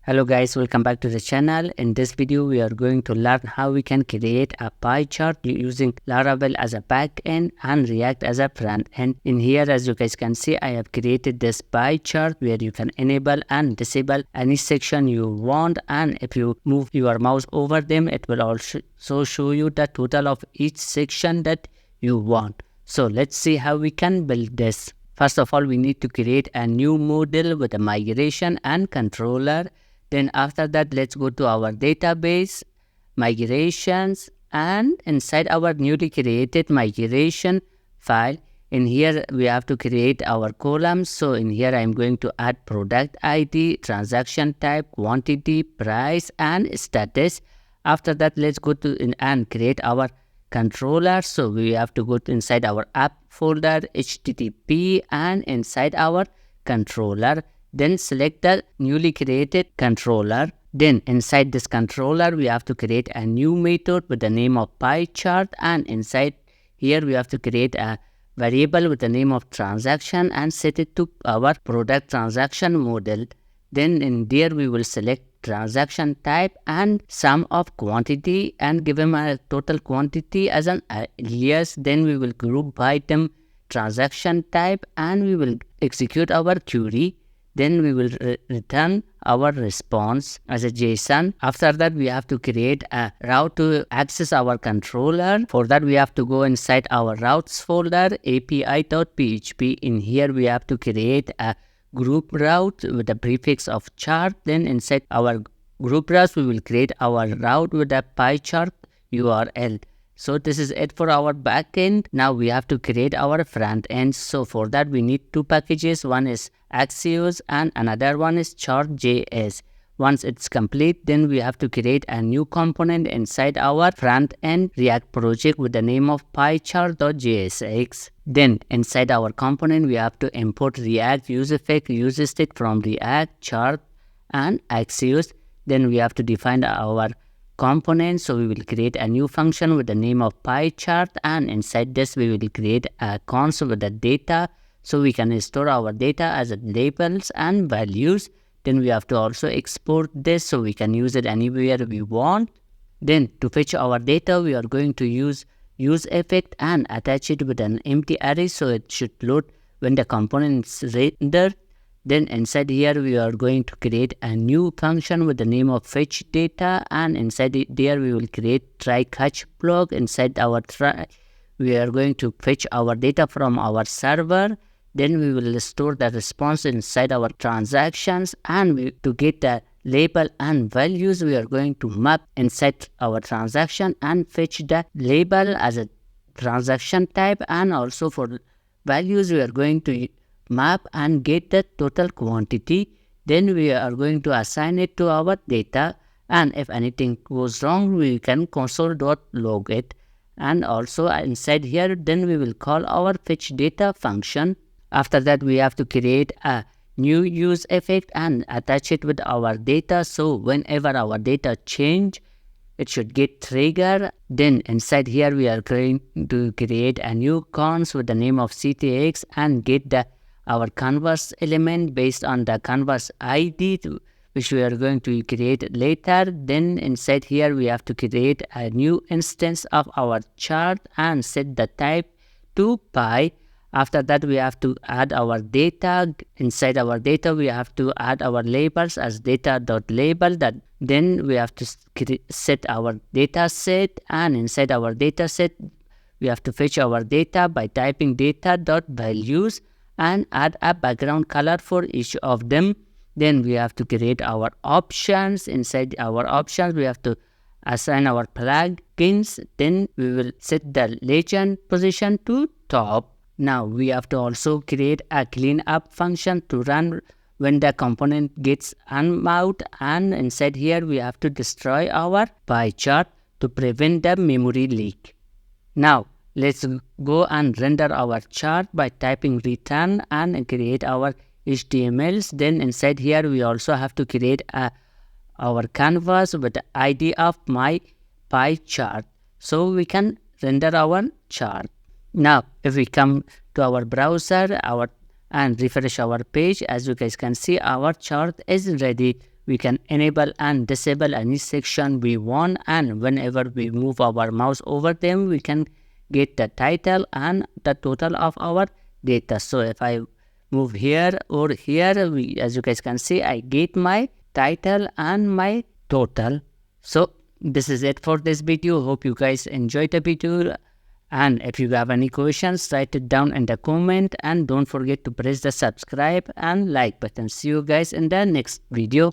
Hello guys, welcome back to the channel. In this video, we are going to learn how we can create a pie chart using Laravel as a backend and React as a front end. In here, as you guys can see, I have created this pie chart where you can enable and disable any section you want, and if you move your mouse over them, it will also show you the total of each section that you want. So let's see how we can build this. First of all, we need to create a new model with a migration and controller. Then after that, let's go to our database, migrations, and inside our newly created migration file, in here we have to create our columns. So in here, I'm going to add product ID, transaction type, quantity, price, and status. After that, let's go to and create our controller. So we have to go to inside our app folder, HTTP, and inside our controller. Then select the newly created controller. Then inside this controller, we have to create a new method with the name of pie chart, and inside here we have to create a variable with the name of transaction and set it to our product transaction model. Then in there we will select transaction type and sum of quantity and give them a total quantity as an alias. Then we will group by them transaction type and we will execute our query. Then we will return our response as a JSON. After that, we have to create a route to access our controller. For that, we have to go inside our routes folder, api.php. In here, we have to create a group route with the prefix of chart. Then inside our group routes, we will create our route with a pie chart URL. So this is it for our backend. Now we have to create our front end. So for that we need two packages. One is Axios and another one is Chart.js. Once it's complete, then we have to create a new component inside our front end React project with the name of PyChart.jsx. Then inside our component, we have to import React use effect, use state from React, Chart, and Axios. Then we have to define our component. So we will create a new function with the name of pie chart, and inside this we will create a console with the data, so we can store our data as labels and values. Then we have to also export this so we can use it anywhere we want. Then to fetch our data, we are going to use effect and attach it with an empty array, so it should load when the component is rendered. Then inside here, we are going to create a new function with the name of fetch data, and inside there we will create try catch block. Inside our try, we are going to fetch our data from our server. Then we will store the response inside our transactions, and to get the label and values, we are going to map inside our transaction and fetch the label as a transaction type, and also for values we are going to map and get the total quantity. Then we are going to assign it to our data, and if anything goes wrong, we can console.log it. And also inside here, then we will call our fetch data function. After that, we have to create a new use effect and attach it with our data, so whenever our data change, it should get triggered. Then inside here, we are going to create a new cons with the name of ctx and get our canvas element based on the canvas ID, which we are going to create later. Then inside here, we have to create a new instance of our chart and set the type to pie. After that, we have to add our data. Inside our data, we have to add our labels as data.label. Then we have to set our data set, and inside our data set, we have to fetch our data by typing data.values and add a background color for each of them. Then we have to create our options. Inside our options, we have to assign our plugins. Then we will set the legend position to top. Now we have to also create a cleanup function to run when the component gets unmounted, and inside here we have to destroy our pie chart to prevent the memory leak. Now let's go and render our chart by typing return and create our HTMLs. Then inside here we also have to create our canvas with the ID of my pie chart, so we can render our chart. Now if we come to our browser and refresh our page, as you guys can see, our chart is ready we can enable and disable any section we want, and whenever we move our mouse over them, we can get the title and the total of our data. So if I move here or here, as you guys can see, I get my title and my total. So this is it for this video. Hope you guys enjoyed the video, and if you have any questions, write it down in the comment, and don't forget to press the subscribe and like button. See you guys in the next video.